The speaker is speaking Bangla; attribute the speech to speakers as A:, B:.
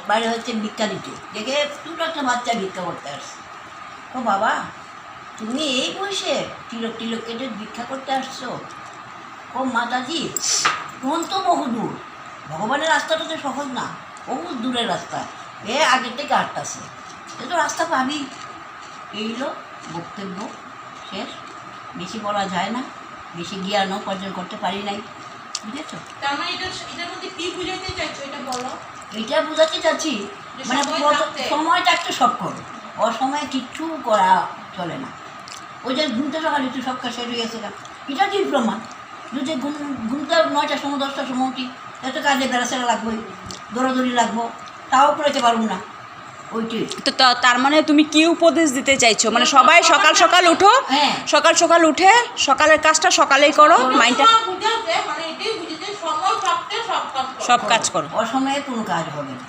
A: বাইরে হচ্ছে ভিক্ষা দিতে, দেখে দুটো একটা বাচ্চা ভিক্ষা করতে আসছে। ও বাবা, তুমি এই বয়সে তিলক টিলক কেটে ভিক্ষা করতে আসছো? ও মাতাজি, কোন তো বহু দূর, ভগবানের রাস্তাটা তো সহজ না, বহু দূরের রাস্তা, এ আগের থেকে আটটাছে, এ তো রাস্তা পাবি। এইগুলো বক্তব্য শেষ, বেশি বলা যায় না, বেশি জ্ঞানও অর্জন করতে পারি নাই, বুঝেছো?
B: তার মানে এটার মধ্যে কি বুঝাইতে চাইছো এটা বলো।
A: এটা বোঝাতে চাচ্ছি, মানে সময় থাকতে সব করো, অসময়ে কিচ্ছু করা চলে না। ওই যে ঘুমতে সকালে একটু সব কাজ শেষ হয়ে গেছে, এটা কি প্রমাণ? যদি ঘুমতে 9টার সময় 10টার সময় উঠি, এত কাজে বেড়াচেরা লাগবোই, দৌড়াদৌড়ি লাগবো, তাও করতে পারবো না। ওইটাই
C: তো তার মানে তুমি কি উপদেশ দিতে চাইছো? মানে সবাই সকাল সকাল উঠো,
A: হ্যাঁ,
C: সকাল সকাল উঠে সকালের কাজটা সকালেই করো, মাইন্ডটা
B: বুঝাতে মানে এটাই বুঝাতে সময় থাকতে সব কাজ করো।
C: সব কাজ করো।
A: অসময়ে কোনো কাজ হবে না।